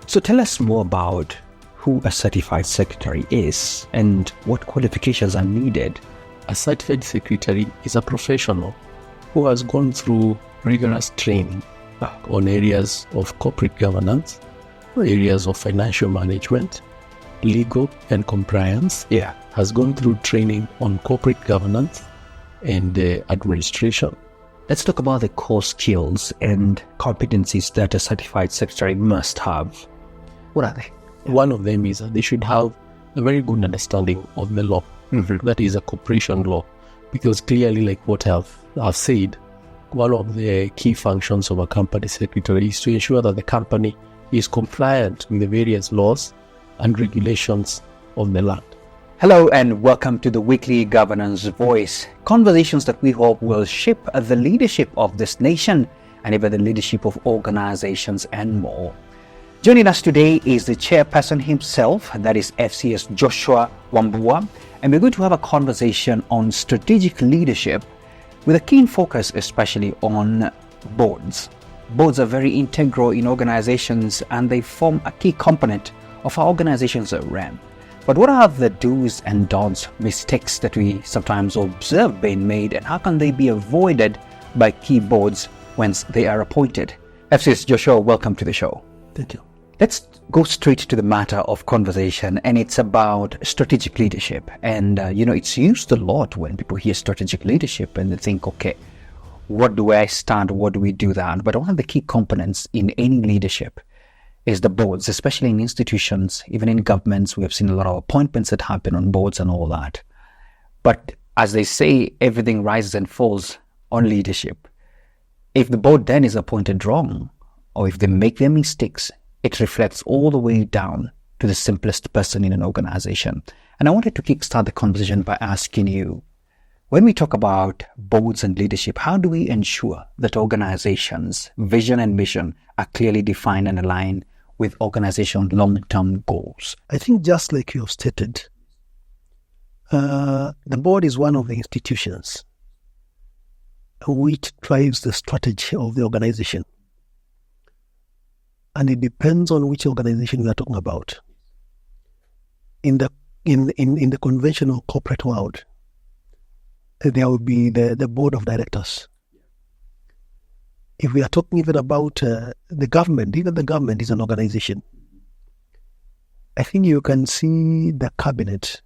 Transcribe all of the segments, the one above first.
So tell us more about who a certified secretary is and what qualifications are needed. A certified secretary is a professional who has gone through rigorous training on areas of corporate governance, areas of financial management, legal and compliance, has gone through training on corporate governance and administration. Let's talk about the core skills and competencies that a certified secretary must have. What are they? One of them is that they should have a very good understanding of the law. That is a corporation law, because clearly, like what I've said, one of the key functions of a company secretary is to ensure that the company is compliant with the various laws and regulations of the land. Hello and welcome to the weekly Governance Voice, conversations that we hope will shape the leadership of this nation and even the leadership of organizations and more. Joining us today is the chairperson himself, that is FCS Joshua Wambua, and we're going to have a conversation on strategic leadership with a keen focus especially on boards. Boards are very integral in organizations and they form a key component of how organizations are run. But what are the do's and don'ts, mistakes that we sometimes observe being made, and how can they be avoided by key boards once they are appointed? FCS Joshua, welcome to the show. Thank you. Let's go straight to the matter of conversation, and it's about strategic leadership. And, it's used a lot when people hear strategic leadership and they think, okay, what do I stand? What do we do that? But one of the key components in any leadership is the boards, especially in institutions, even in governments. We have seen a lot of appointments that happen on boards and all that. But as they say, everything rises and falls on leadership. If the board then is appointed wrong, or if they make their mistakes, it reflects all the way down to the simplest person in an organization. And I wanted to kickstart the conversation by asking you, when we talk about boards and leadership, how do we ensure that organizations' vision and mission are clearly defined and aligned with organizational long-term goals? I think just like you have stated, the board is one of the institutions which drives the strategy of the organization. And it depends on which organization we are talking about. In the conventional corporate world, there will be the board of directors. If we are talking even about the government, even the government is an organization. I think you can see the cabinet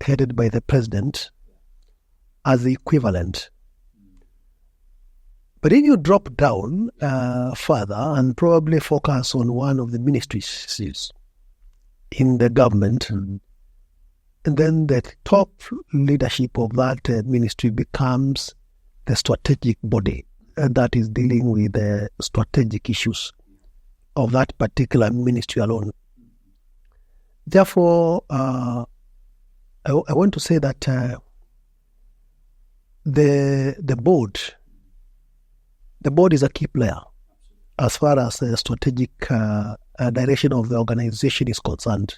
headed by the president as the equivalent. But if you drop down further and probably focus on one of the ministries in the government, and then the top leadership of that ministry becomes the strategic body that is dealing with the strategic issues of that particular ministry alone. Therefore, I want to say that the board is a key player as far as the strategic direction of the organization is concerned.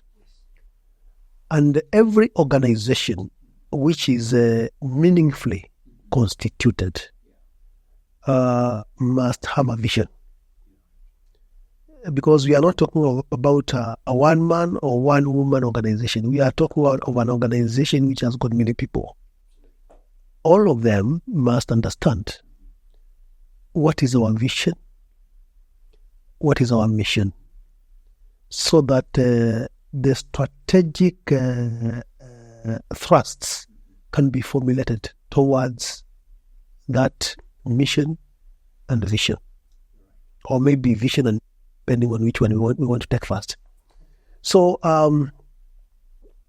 And every organization which is meaningfully constituted must have a vision. Because we are not talking about a one-man or one-woman organization. We are talking about an organization which has got many people. All of them must understand what is our vision, what is our mission, so that the strategic thrusts can be formulated towards that mission and vision, or maybe vision and depending on which one we want to take first. So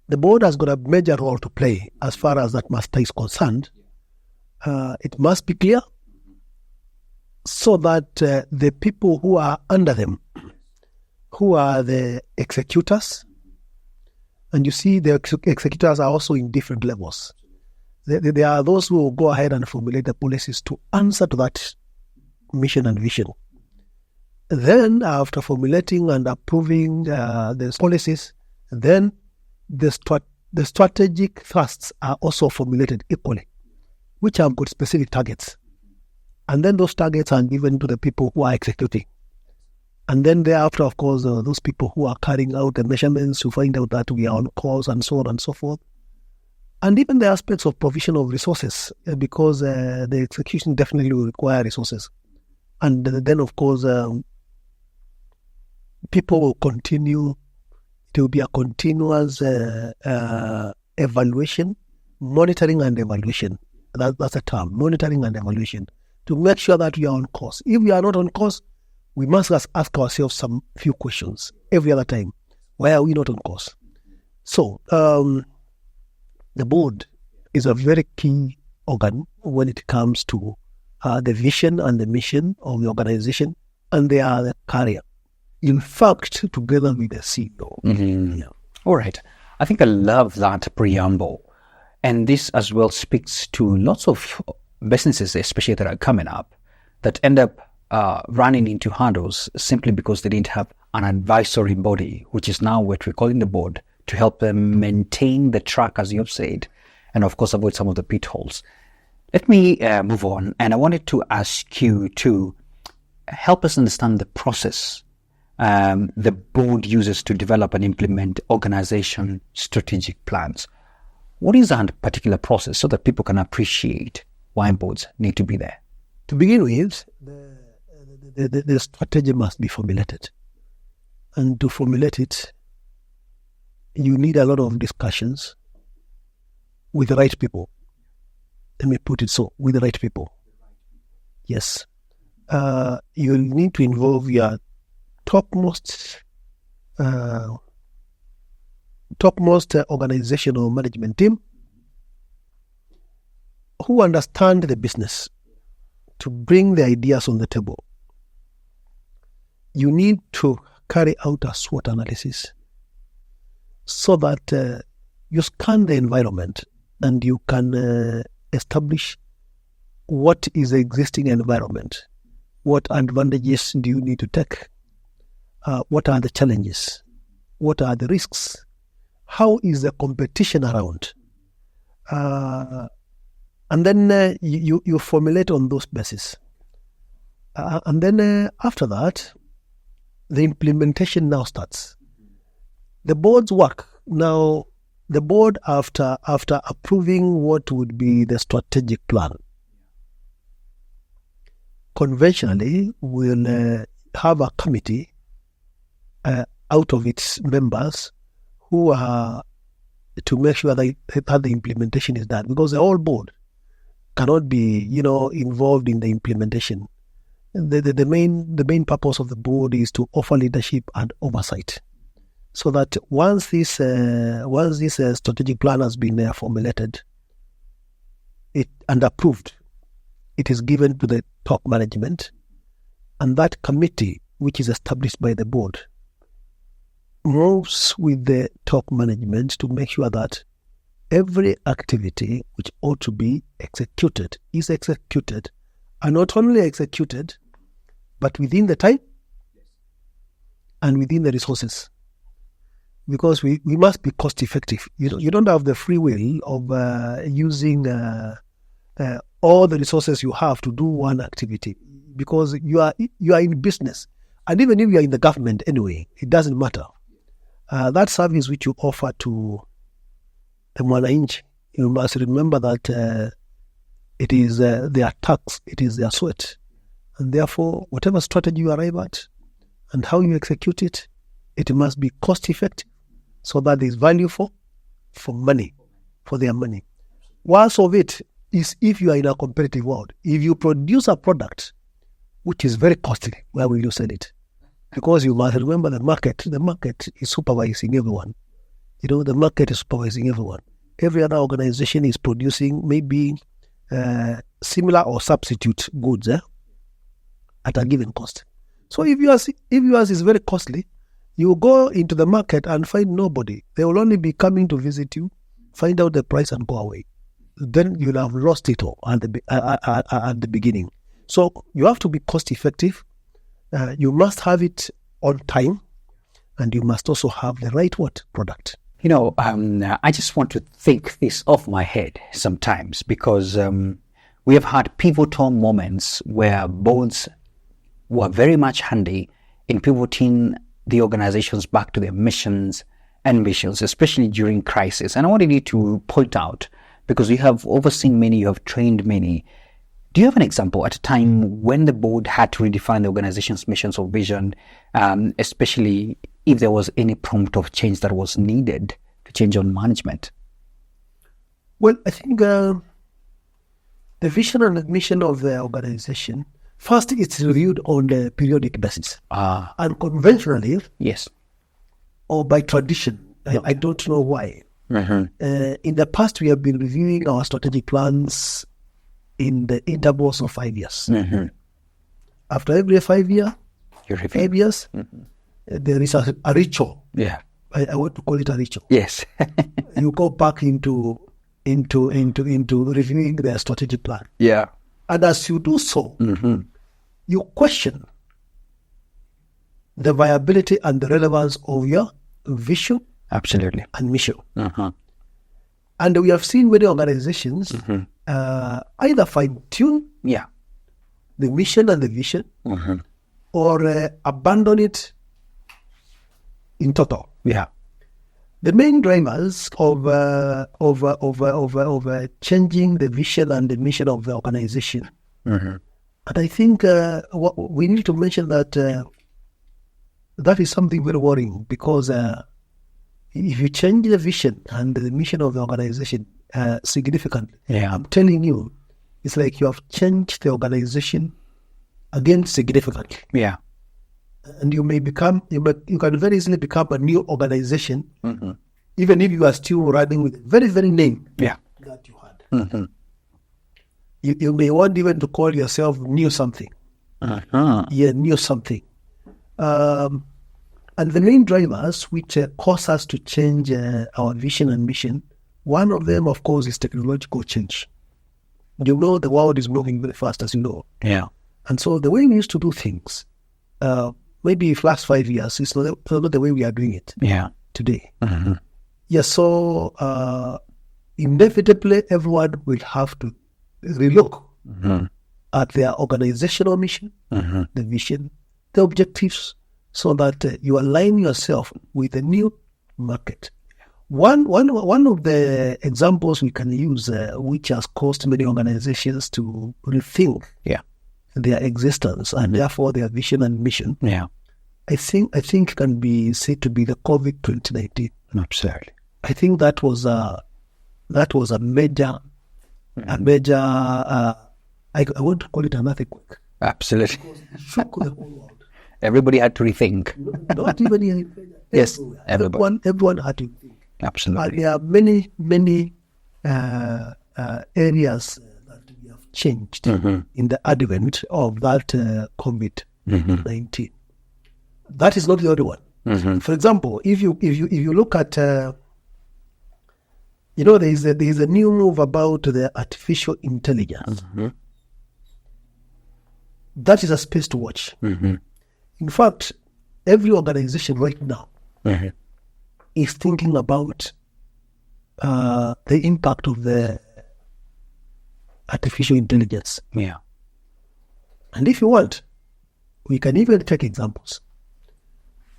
the board has got a major role to play as far as that matter is concerned. It must be clear so that the people who are under them, who are the executors, and you see the executors are also in different levels. There are those who will go ahead and formulate the policies to answer to that mission and vision. Then, after formulating and approving the policies, then the strategic thrusts are also formulated equally, which have got specific targets. And then those targets are given to the people who are executing. And then thereafter, of course, those people who are carrying out the measurements to find out that we are on course and so on and so forth. And even the aspects of provision of resources, because the execution definitely will require resources. And then, of course, people will continue. It will be a continuous evaluation, monitoring and evaluation. That's a term, monitoring and evaluation, to make sure that we are on course. If we are not on course, we must ask ourselves some few questions every other time. Why are we not on course? So, the board is a very key organ when it comes to the vision and the mission of the organization, and they are the carrier. In fact, together with the CEO. Mm-hmm. Yeah. All right. I think I love that preamble. And this as well speaks to lots of businesses, especially that are coming up, that end up running into hurdles simply because they didn't have an advisory body, which is now what we're calling the board, to help them maintain the track, as you've said, and of course avoid some of the pitfalls. Let me move on. And I wanted to ask you to help us understand the process the board uses to develop and implement organization strategic plans. What is that particular process so that people can appreciate why boards need to be there? To begin with, the strategy must be formulated. And to formulate it, you need a lot of discussions with the right people. Let me put it so, with the right people. Yes. You need to involve your topmost organizational management team who understand the business to bring the ideas on the table. You need to carry out a SWOT analysis so that you scan the environment and you can establish what is the existing environment, what advantages do you need to take, what are the challenges, what are the risks, how is the competition around, and then you formulate on those bases. And then after that, the implementation now starts. The board's work now, the board after approving what would be the strategic plan, conventionally will have a committee out of its members who are to make sure that the implementation is done, because the whole board cannot be, involved in the implementation. The main purpose of the board is to offer leadership and oversight, so that once this strategic plan has been formulated and approved, it is given to the top management, and that committee, which is established by the board, moves with the top management to make sure that every activity which ought to be executed is executed, and not only executed, but within the time and within the resources. Because we must be cost effective. You don't have the free will of using all the resources you have to do one activity, because you are in business, and even if you are in the government anyway, it doesn't matter. That service which you offer to the mwananchi, you must remember that it is their tax, it is their sweat, and therefore whatever strategy you arrive at and how you execute it, it must be cost effective, so that there is value for money, for their money. Worst of it is if you are in a competitive world. If you produce a product which is very costly, where will you sell it? Because you must remember the market is supervising everyone. The market is supervising everyone. Every other organization is producing maybe similar or substitute goods at a given cost. So if yours is very costly, you go into the market and find nobody. They will only be coming to visit you, find out the price and go away. Then you'll have lost it all at the beginning. So you have to be cost effective. You must have it on time, and you must also have the right product. I just want to think this off my head sometimes, because we have had pivotal moments where boards were very much handy in pivoting the organizations back to their missions and visions, especially during crisis. And I wanted you to point out, because you have overseen many, you have trained many. Do you have an example at a time when the board had to redefine the organization's missions or vision, especially if there was any prompt of change that was needed to change on management? Well, I think the vision and the mission of the organization, first, it's reviewed on a periodic basis. And conventionally, yes, or by tradition, I don't know why. In the past, we have been reviewing our strategic plans in the intervals of 5 years. After every 5 years, there is a ritual. Yeah, I want to call it a ritual. yes. You go back into reviewing their strategic plan. Yeah. And as you do so, you question the viability and the relevance of your vision Absolutely. and mission. And we have seen many organizations either fine-tune Yeah. the mission and the vision or abandon it in total. Yeah. The main drivers of changing the vision and the mission of the organization. And I think we need to mention that that is something very worrying, because if you change the vision and the mission of the organization significantly, I'm telling you, it's like you have changed the organization again significantly. Yeah. And you may become, you can very easily become a new organization, even if you are still running with the very, very name that you had. You may want even to call yourself New Something. Yeah, New Something. And the main drivers which cause us to change our vision and mission, one of them, of course, is technological change. You know, the world is moving very fast, as you know. Yeah. And so the way we used to do things, maybe last 5 years, is not the way we are doing it today. Yeah, so inevitably everyone will have to relook at their organizational mission, the vision, the objectives, so that you align yourself with the new market. One of the examples we can use, which has caused many organizations to rethink their existence and therefore their vision and mission, I think can be said to be the COVID 2019. Absolutely. I think that was a major. I want to call it an earthquake. Absolutely. Because it shook the whole world. Everybody had to rethink. Not even in Yes, everybody. Everyone had to think. Absolutely. And there are many areas that we have changed in the advent of that COVID-19. That is not the only one. For example, if you look at there is a new move about the artificial intelligence. That is a space to watch. In fact, every organization right now is thinking about the impact of the artificial intelligence. Yeah. And if you want, we can even take examples.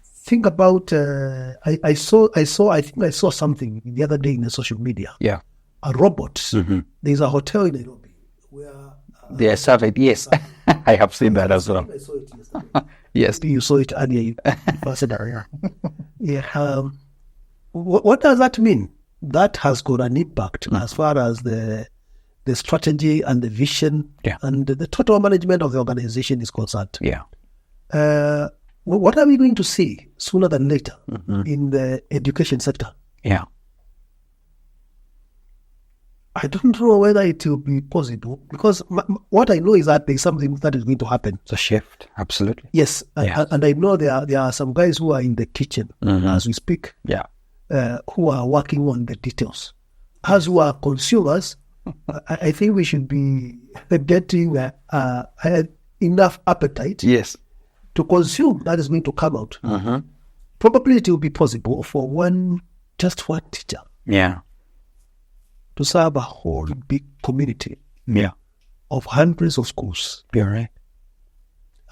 Think about I think I saw something the other day in the social media. Yeah. A robot. There's a hotel in Nairobi where They are surveyed. Yes. I have seen that as well. I saw it yesterday. Yes. You saw it earlier. Yeah. What does that mean? That has got an impact as far as the strategy and the vision and the total management of the organization is concerned. Yeah. What are we going to see sooner than later in the education sector? Yeah. I don't know whether it will be possible, because what I know is that there's something that is going to happen. It's a shift. Absolutely. Yes. And I know there are some guys who are in the kitchen as we speak, who are working on the details. As who are consumers, I think we should be getting enough appetite to consume that is going to come out. Probably it will be possible for just one teacher to serve a whole big community of hundreds of schools. You're right.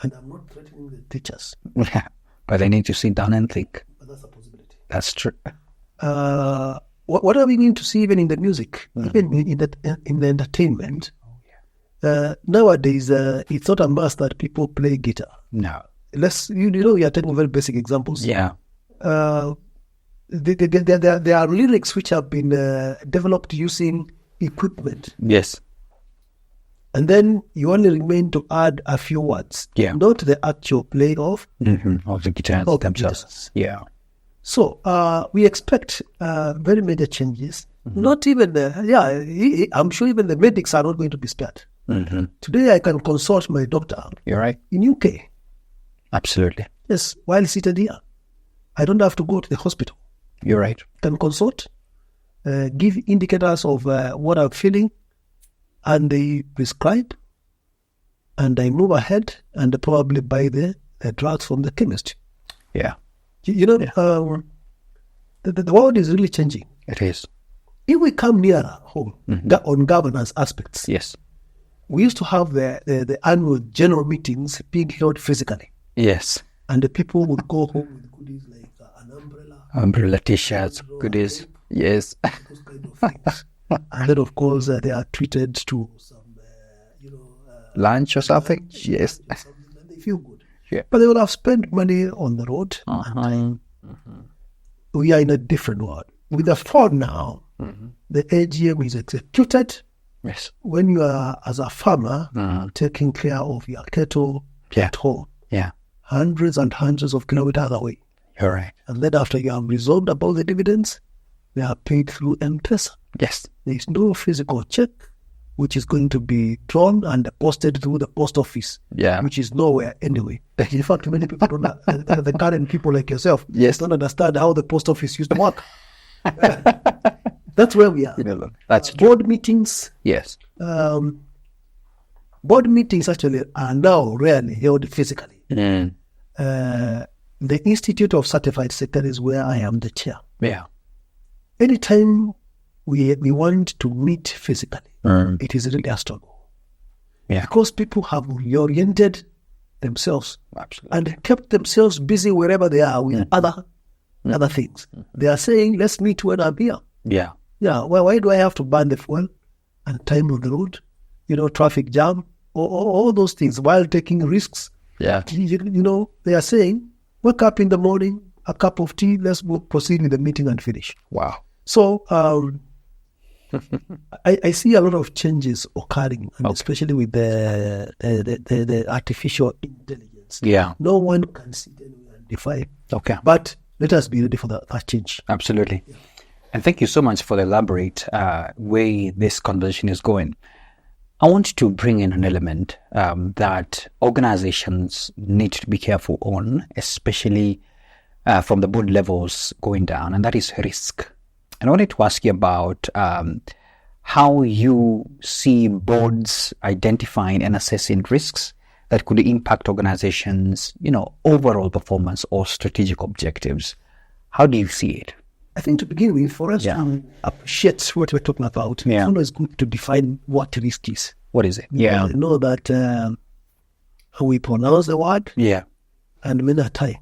And I'm not threatening the teachers. Yeah. But they need to sit down and think. But that's a possibility. That's true. What are we going to see even in the music, even in the entertainment? Nowadays, it's not a must that people play guitar. No. We are taking very basic examples. Yeah. There are lyrics which have been developed using equipment. Yes. And then you only remain to add a few words. Yeah. Not the actual play of Of the guitars of the themselves. guitars. Yeah. So we expect very major changes. Not even I'm sure even the medics are not going to be spared. Today I can consult my doctor You're right. in UK. Absolutely. Yes, while seated here. I don't have to go to the hospital. You're right. I can consult, give indicators of what I'm feeling, and they prescribe, and I move ahead and probably buy the drugs from the chemist. Yeah. The world is really changing. It is. If we come nearer home on governance aspects, Yes. we used to have the annual general meetings being held physically, Yes. and the people would go home with goodies like an umbrella, Umbrella t-shirts, goodies. Yes. those kind of things. And then, of course, they are treated to some, Lunch or something? Yes. or something, and they feel good. Yeah. But they will have spent money on the road. We are in a different world. With the phone now, the AGM is executed Yes. when you are, as a farmer, taking care of your cattle at home, Yeah. hundreds and hundreds of kilometers away. You're right. And then after you have resolved about the dividends, they are paid through M-Pesa. Yes. There is no physical check which is going to be drawn and posted through the post office, Yeah. which is nowhere anyway. In fact, many people don't, the current people like yourself, Yes. don't understand how the post office used to work. That's where we are. That's Board meetings, yes. board meetings actually are now rarely held physically. The Institute of Certified Secretaries, where I am the chair, Yeah. anytime we want to meet physically, it is really a struggle. Yeah. Because people have reoriented themselves Absolutely. and kept themselves busy wherever they are with other things. They are saying, let's meet when I'm here. Yeah. Yeah, well, why do I have to burn the fuel and time on the road? Traffic jam, or all those things while taking risks. Yeah. They are saying, wake up in the morning, a cup of tea, let's proceed with the meeting and finish. Wow. So I see a lot of changes occurring, and especially with the artificial intelligence. Yeah. No one can sit anywhere and defy. Okay. But let us be ready for that change. Absolutely. Yeah. And thank you so much for the elaborate way this conversation is going. I want to bring in an element that organizations need to be careful on, especially from the board levels going down, and that is risk. And I wanted to ask you about how you see boards identifying and assessing risks that could impact organizations, overall performance or strategic objectives. How do you see it? I think to begin with, for us to appreciate what we're talking about, it's always good to define what risk is. What is it? Yeah. Know that we pronounce the word, and many a time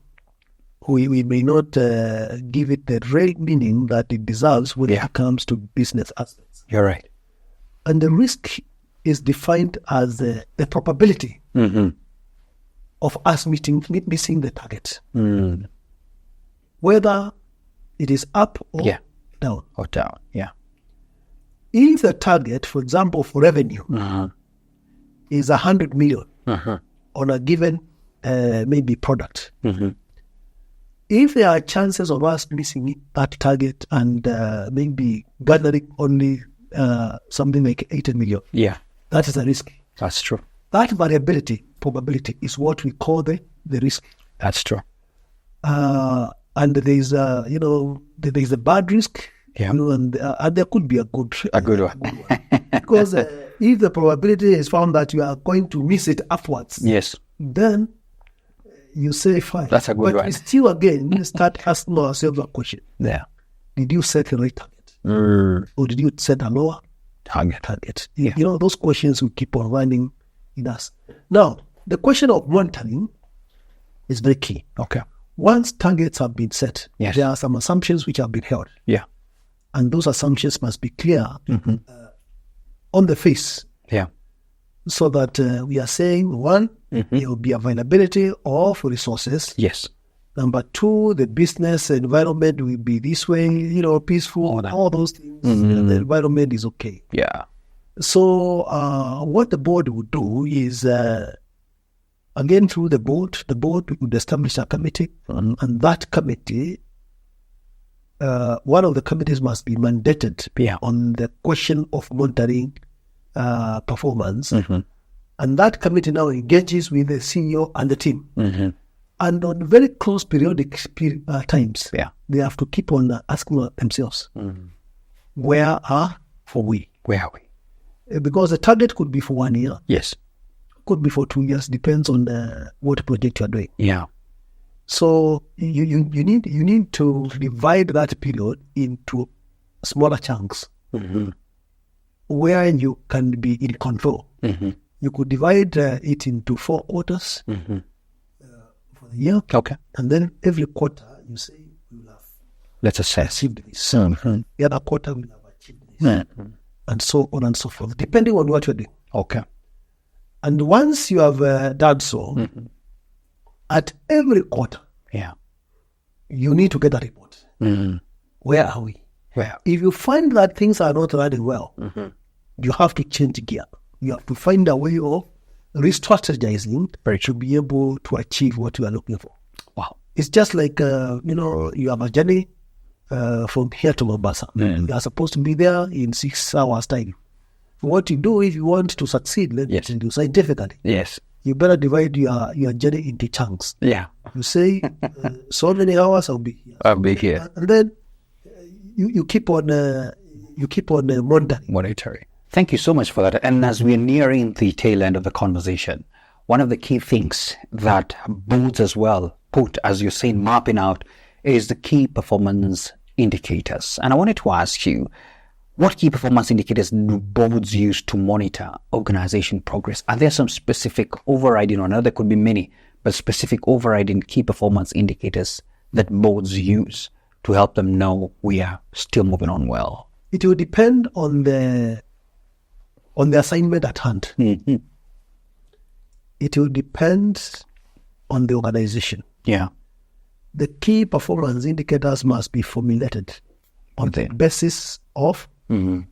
we may not give it the real meaning that it deserves when it comes to business aspects. You're right. And the risk is defined as the probability of us missing the target. Whether it is up or down. Or down, yeah. If the target, for example, for revenue is 100 million on a given maybe product, if there are chances of us missing that target and maybe gathering only something like 80 million, that is a risk. That's true. That variability, probability, is what we call the risk. That's true. And there is a bad risk, and there could be a good one. Because if the probability is found that you are going to miss it afterwards, then you say fine. That's a good one. But we still again start asking ourselves a question. Yeah. Did you set the right target? Or did you set a lower target? Yeah. Those questions will keep on running in us. Now, the question of monitoring is very key. Okay. Once targets have been set, Yes. there are some assumptions which have been held. Yeah. And those assumptions must be clear on the face, Yeah. so that we are saying, one, there will be availability of resources. Yes. Number two, the business environment will be this way, peaceful, all those things. The environment is okay. Yeah. So what the board would do is, again, through the board would establish a committee, and that committee, one of the committees must be mandated on the question of monitoring performance. And that committee now engages with the CEO and the team. And on very close periodic times, they have to keep on asking themselves, where are we? Where are we? Because the target could be for 1 year, Yes. could be for 2 years, depends on what project you are doing. Yeah. So you need to divide that period into smaller chunks where you can be in control. You could divide it into 4 quarters for the year. Okay. And then every quarter you say, we will have Let's assess. achieved this. The other quarter will have achieved this. And so on and so forth, depending on what you're doing. Okay. And once you have done so, at every quarter, you need to get a report. Where are we? Where? If you find that things are not running well, you have to change gear. You have to find a way of re-strategizing to be able to achieve what you are looking for. Wow. It's just like, you have a journey from here to Mombasa. You are supposed to be there in 6 hours' time. What you do if you want to succeed, let me tell you scientifically, Yes. you better divide your journey into chunks. Yeah. You say, so many hours I'll be here. I'll be here. And then you keep on monitoring. Thank you so much for that. And as we're nearing the tail end of the conversation, one of the key things that boards as well put, as you're saying, mapping out, is the key performance indicators. And I wanted to ask you, what key performance indicators do boards use to monitor organization progress? Are there some specific overriding, or I know there could be many, but specific overriding key performance indicators that boards use to help them know we are still moving on well? It will depend on the assignment at hand. It will depend on the organization. Yeah. The key performance indicators must be formulated on the basis of the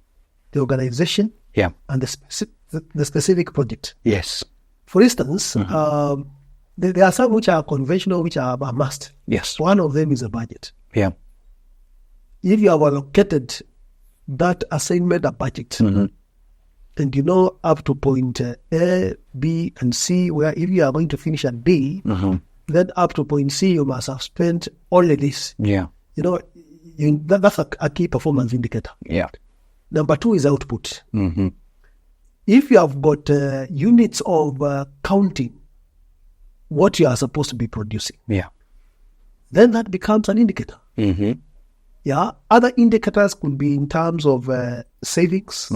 organization and the specific project. Yes. For instance, there are some which are conventional, which are a must. Yes. One of them is a budget. Yeah. If you have allocated that assignment a budget, and you know up to point A, B, and C, where if you are going to finish at B, then up to point C, you must have spent only this. Yeah. That's a key performance indicator. Yeah. Number 2 is output. If you have got units of counting what you are supposed to be producing, then that becomes an indicator. Other indicators could be in terms of savings.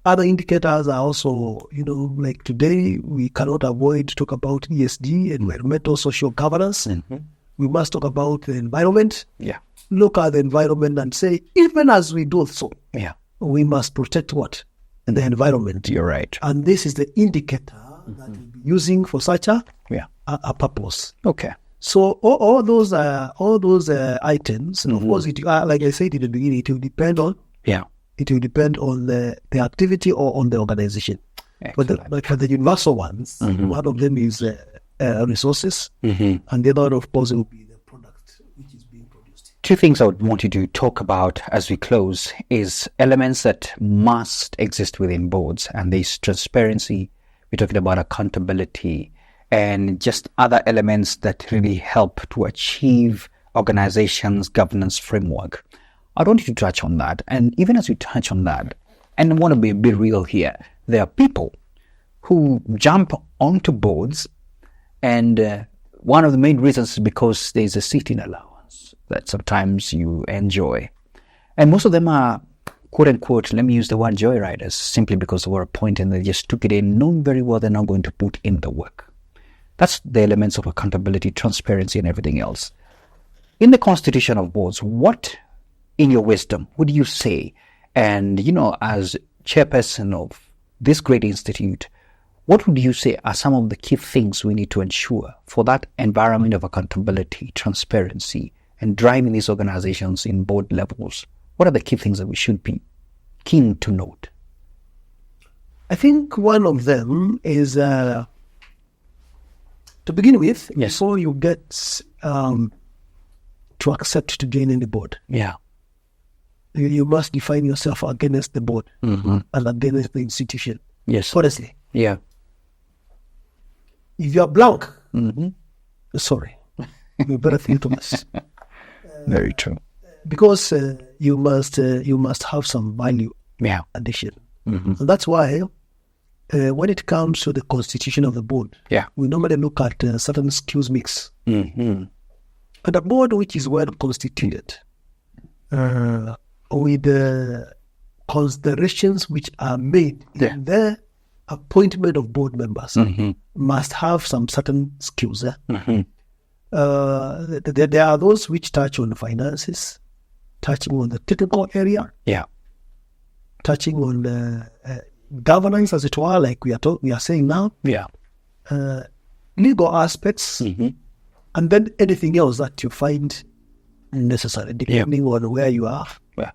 Other indicators are also, like today, we cannot avoid to talk about ESG, environmental social governance. We must talk about the environment. Look at the environment and say, even as we do so, we must protect what? The environment. You're right. And this is the indicator that we'll be using for such a purpose. Okay. So all those items, and of course, like I said in the beginning, it will depend on the activity or on the organization. But for the universal ones, one of them is resources, and the other, of course, will be the product which is being produced. 2 things I would want you to talk about as we close is elements that must exist within boards, and there's transparency. We're talking about accountability, and just other elements that really help to achieve organizations' governance framework. I want you to touch on that. And even as you touch on that, and I want to be a bit real here, there are people who jump onto boards, and one of the main reasons is because there's a seating allowance that sometimes you enjoy. And most of them are quote unquote, let me use the word joyriders, simply because they were appointed and they just took it in, knowing very well they're not going to put in the work. That's the elements of accountability, transparency, and everything else. In the constitution of boards, what, in your wisdom, would you say, and, as chairperson of this great institute, what would you say are some of the key things we need to ensure for that environment of accountability, transparency, and driving these organizations in board levels? What are the key things that we should be keen to note? I think one of them is, to begin with, Yes. before you get to accept to join in the board, Yeah. you must define yourself against the board Mm-hmm. and against the institution. Yes. Honestly, Yeah. if you are blank, Mm-hmm. sorry, you better think twice. Very true. Because you must have some value Yeah. addition. Mm-hmm. And that's why when it comes to the constitution of the board, Yeah. we normally look at certain skills mix. Mm-hmm. And a board which is well constituted, with the considerations which are made Yeah. in the appointment of board members, Mm-hmm. must have some certain skills. Mm-hmm. There are those which touch on finances, touching on the technical area, Yeah. touching on governance, as it were, like we are saying now, Yeah. legal aspects, Mm-hmm. and then anything else that you find necessary, depending on where you are Yeah.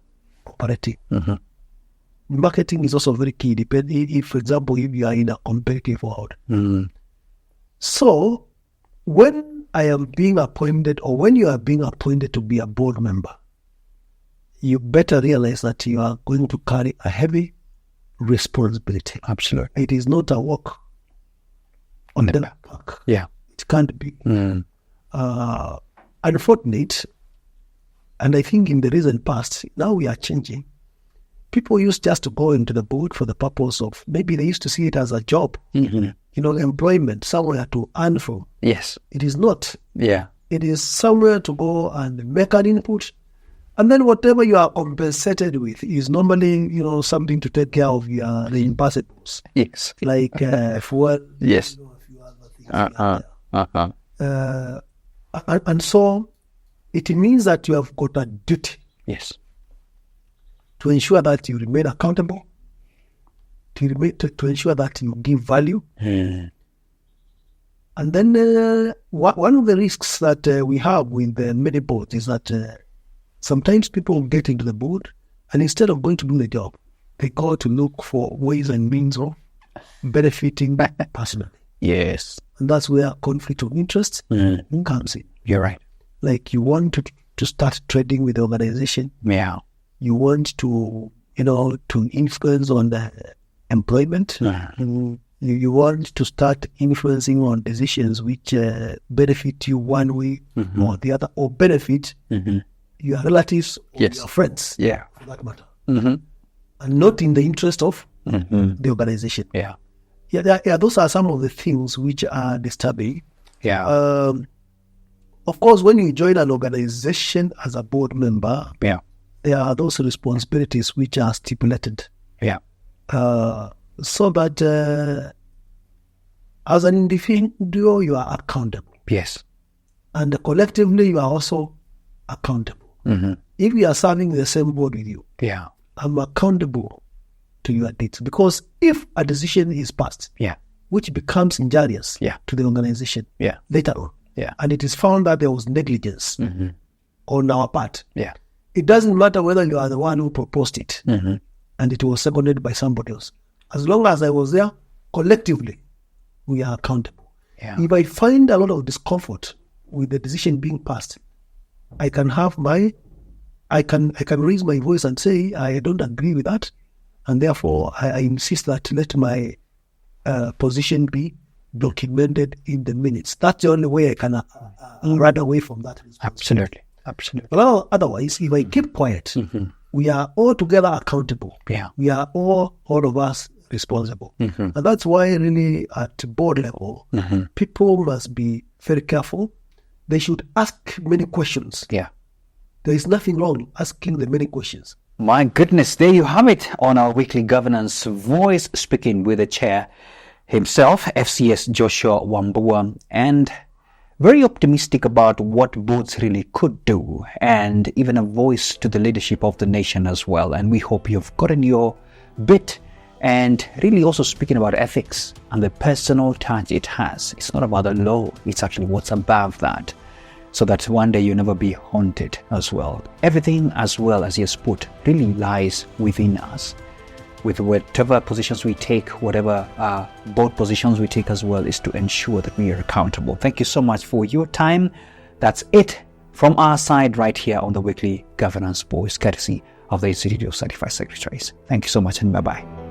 operating. Mm-hmm. Marketing is also very key, depending if, for example, if you are in a competitive world. Mm-hmm. So, when I am being appointed, or when you are being appointed to be a board member, you better realize that you are going to carry a heavy responsibility. Absolutely. It is not a walk on the park. Yeah. It can't be. Mm. Unfortunate, and I think in the recent past, now we are changing. People used just to go into the board for the purpose of, maybe they used to see it as a job, Mm-hmm. employment, somewhere to earn from. Yes. It is not. Yeah. It is somewhere to go and make an input. And then whatever you are compensated with is normally, something to take care of the impossibles, Yes. like fuel. Yes. A few other things. And so it means that you have got a duty Yes. to ensure that you remain accountable, to ensure that you give value. Mm. And then one of the risks that we have with many boards is that sometimes people get into the board, and instead of going to do the job, they go to look for ways and means of benefiting personally. Yes. And that's where conflict of interest comes in. You're right. Like you want to start trading with the organization. Yeah. You want to, to influence on the employment. You want to start influencing on decisions which benefit you one way or the other, or benefit your relatives or Yes. your friends, Yeah. for that matter, Mm-hmm. and not in the interest of Mm-hmm. the organization. Yeah. Yeah, those are some of the things which are disturbing. Yeah. Of course, when you join an organization as a board member, Yeah. there are those responsibilities which are stipulated. Yeah. So that as an individual, you are accountable. Yes. And collectively, you are also accountable. Mm-hmm. If we are serving the same board with you, Yeah. I'm accountable to your deeds. Because if a decision is passed, Yeah. which becomes injurious Yeah. to the organization Yeah. later on, Yeah. and it is found that there was negligence Mm-hmm. on our part, Yeah. it doesn't matter whether you are the one who proposed it Mm-hmm. and it was seconded by somebody else. As long as I was there, collectively, we are accountable. Yeah. If I find a lot of discomfort with the decision being passed, I can raise my voice and say, I don't agree with that. And therefore, I insist that let my position be documented in the minutes. That's the only way I can run away from that. Absolutely. Absolutely. Well, otherwise, if I keep quiet, we are all together accountable. Yeah. We are all of us responsible. Mm-hmm. And that's why really at board level, people must be very careful. They should ask many questions. Yeah. There is nothing wrong asking the many questions. My goodness, there you have it on our weekly governance voice, speaking with the chair himself, FCS Joshua Wambua, and very optimistic about what boards really could do, and even a voice to the leadership of the nation as well. And we hope you've gotten your bit, and really also speaking about ethics and the personal touch it has. It's not about the law, it's actually what's above that, so that one day you'll never be haunted as well. Everything as well as yes put really lies within us. With whatever positions we take, whatever board positions we take as well, is to ensure that we are accountable. Thank you so much for your time. That's it from our side right here on the weekly governance voice, courtesy of the Institute of Certified Secretaries. Thank you so much, and bye-bye.